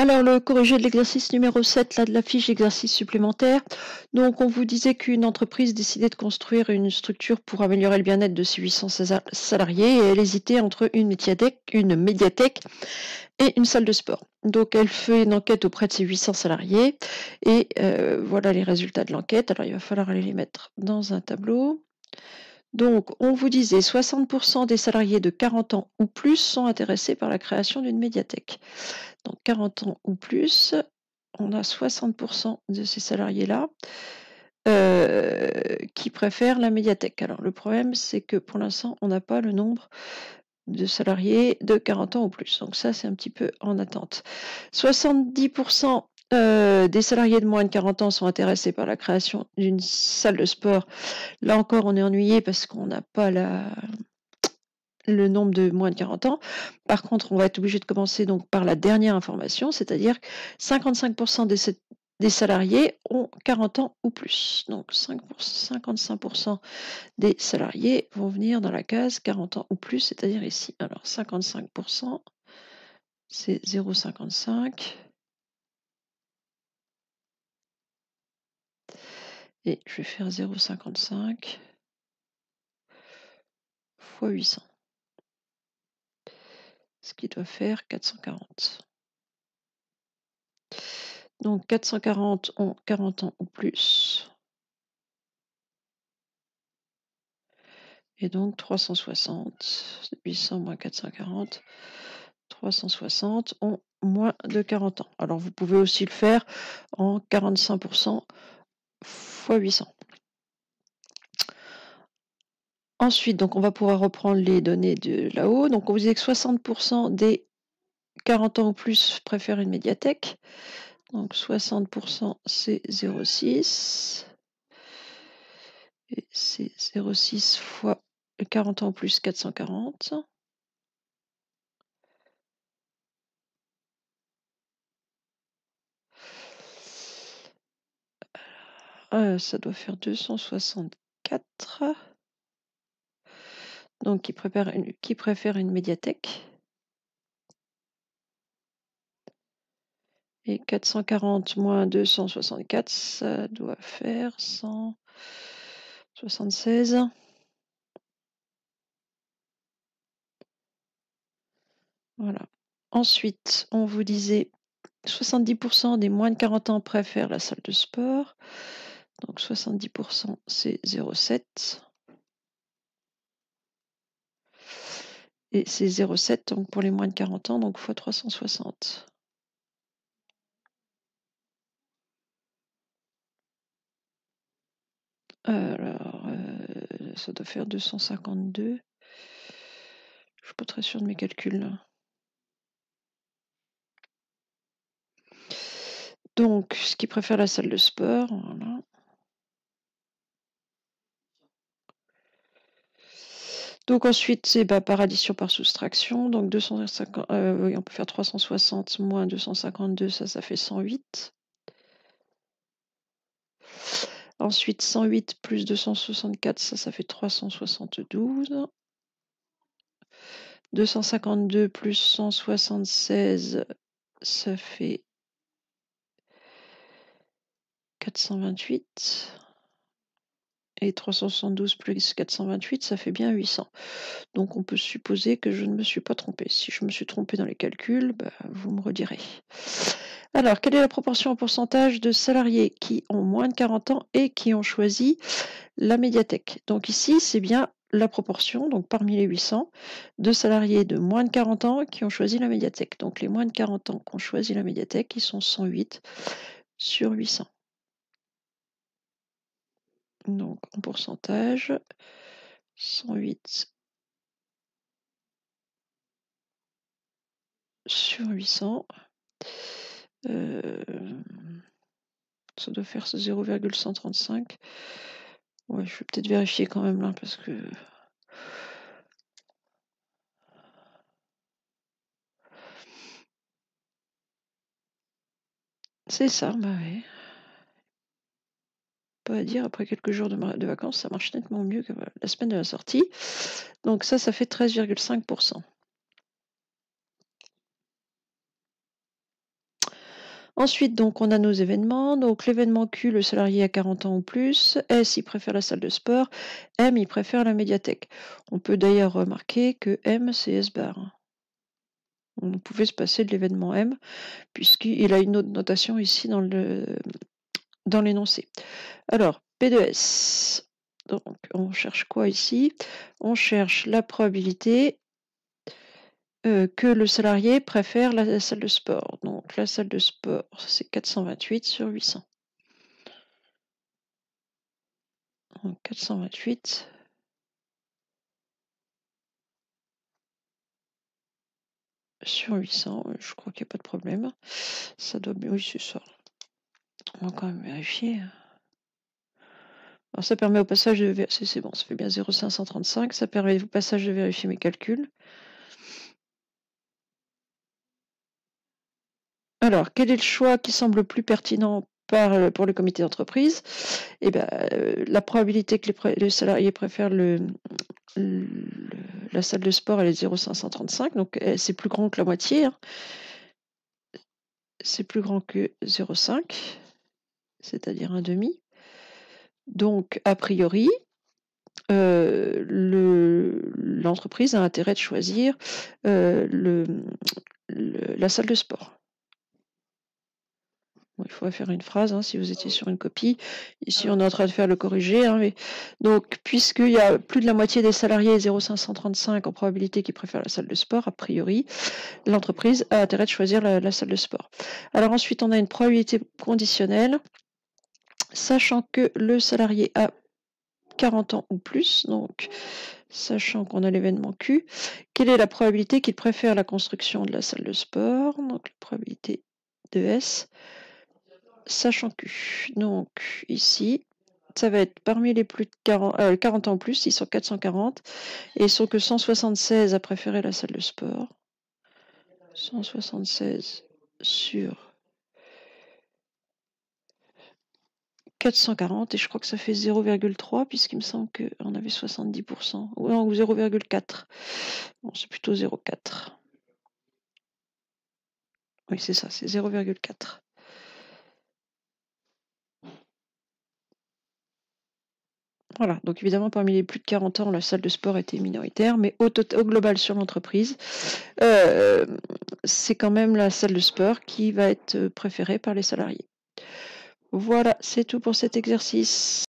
Alors, le corrigé de l'exercice numéro 7, là, de la fiche exercice supplémentaire. Donc, on vous disait qu'une entreprise décidait de construire une structure pour améliorer le bien-être de ses 800 salariés et elle hésitait entre une médiathèque et une salle de sport. Donc, elle fait une enquête auprès de ses 800 salariés et voilà les résultats de l'enquête. Alors, il va falloir aller les mettre dans un tableau. Donc, on vous disait 60% des salariés de 40 ans ou plus sont intéressés par la création d'une médiathèque. Donc, 40 ans ou plus, on a 60% de ces salariés-là qui préfèrent la médiathèque. Alors, le problème, c'est que pour l'instant, on n'a pas le nombre de salariés de 40 ans ou plus. Donc, ça, c'est un petit peu en attente. 70% des salariés de moins de 40 ans sont intéressés par la création d'une salle de sport. Là encore, on est ennuyé parce qu'on n'a pas le nombre de moins de 40 ans. Par contre, on va être obligé de commencer donc par la dernière information, c'est-à-dire que 55% des salariés ont 40 ans ou plus. Donc 55% des salariés vont venir dans la case 40 ans ou plus, c'est-à-dire ici. Alors 55%, c'est 0,55. Et je vais faire 0,55 fois 800. Ce qui doit faire 440. Donc 440 ont 40 ans ou plus. Et donc 360, 800 moins 440, 360 ont moins de 40 ans. Alors vous pouvez aussi le faire en 45% fois 800. Ensuite, donc on va pouvoir reprendre les données de là-haut. Donc on vous disait que 60% des 40 ans ou plus préfèrent une médiathèque. Donc 60% c'est 0,6. Et c'est 0,6 fois 40 ans ou plus 440. Ça doit faire 264. Donc, qui préfère une médiathèque. Et 440 moins 264, ça doit faire 176. Voilà. Ensuite, on vous disait 70% des moins de 40 ans préfèrent la salle de sport. Donc 70%, c'est 0,7. Et c'est 0,7 donc pour les moins de 40 ans, donc fois 360. Alors, ça doit faire 252. Je suis pas très sûre de mes calculs là. Donc, ce qui préfère la salle de sport, voilà. Donc ensuite, c'est par addition par soustraction. Donc 250, oui, on peut faire 360 moins 252, ça fait 108. Ensuite, 108 plus 264, ça fait 372. 252 plus 176, ça fait 428. Et 372 plus 428, ça fait bien 800. Donc on peut supposer que je ne me suis pas trompée. Si je me suis trompée dans les calculs, vous me redirez. Alors, quelle est la proportion en pourcentage de salariés qui ont moins de 40 ans et qui ont choisi la médiathèque? Donc ici, c'est bien la proportion, donc parmi les 800, de salariés de moins de 40 ans qui ont choisi la médiathèque. Donc les moins de 40 ans qui ont choisi la médiathèque, ils sont 108 sur 800. Donc en pourcentage, 108 sur 800. Ça doit faire 0,135. Ouais, je vais peut-être vérifier quand même là parce que. C'est ça, bah oui. Pas à dire, après quelques jours de vacances, ça marche nettement mieux que la semaine de la sortie. Donc ça fait 13,5%. Ensuite, donc, on a nos événements. Donc, l'événement Q, le salarié a 40 ans ou plus. S, il préfère la salle de sport. M, il préfère la médiathèque. On peut d'ailleurs remarquer que M, c'est S bar. On pouvait se passer de l'événement M, puisqu'il a une autre notation ici dans l'énoncé. Alors, P de S. Donc, on cherche quoi ici? On cherche la probabilité que le salarié préfère la salle de sport. Donc, la salle de sport, c'est 428 sur 800. Donc, 428 sur 800, je crois qu'il n'y a pas de problème. Ça doit bien, oui, c'est ça. On va quand même vérifier. Alors, ça permet au passage de... C'est bon, ça fait bien 0,535. Ça permet au passage de vérifier mes calculs. Alors, quel est le choix qui semble le plus pertinent pour le comité d'entreprise? Eh ben, la probabilité que le salarié préfère la salle de sport, elle est 0,535, donc c'est plus grand que la moitié. Hein. C'est plus grand que 0,5, c'est-à-dire un demi. Donc, a priori, l'entreprise a intérêt de choisir la salle de sport. Bon, il faudrait faire une phrase, hein, si vous étiez sur une copie. Ici, on est en train de faire le corriger. Hein, mais... Donc, puisqu'il y a plus de la moitié des salariés, 0,535 en probabilité qui préfèrent la salle de sport, a priori, l'entreprise a intérêt de choisir la salle de sport. Alors ensuite, on a une probabilité conditionnelle, sachant que le salarié a 40 ans ou plus, donc sachant qu'on a l'événement Q, quelle est la probabilité qu'il préfère la construction de la salle de sport? Donc la probabilité de S, sachant Q. Donc ici, ça va être parmi les plus de 40 ans en plus, ils sont 440, et ils sont que 176 à préférer la salle de sport. 176 sur 440, et je crois que ça fait 0,3, puisqu'il me semble qu'on avait 70%, ou 0,4. Bon, c'est plutôt 0,4. Oui, c'est ça, c'est 0,4. Voilà, donc évidemment, parmi les plus de 40 ans, la salle de sport était minoritaire, mais au global sur l'entreprise, c'est quand même la salle de sport qui va être préférée par les salariés. Voilà, c'est tout pour cet exercice.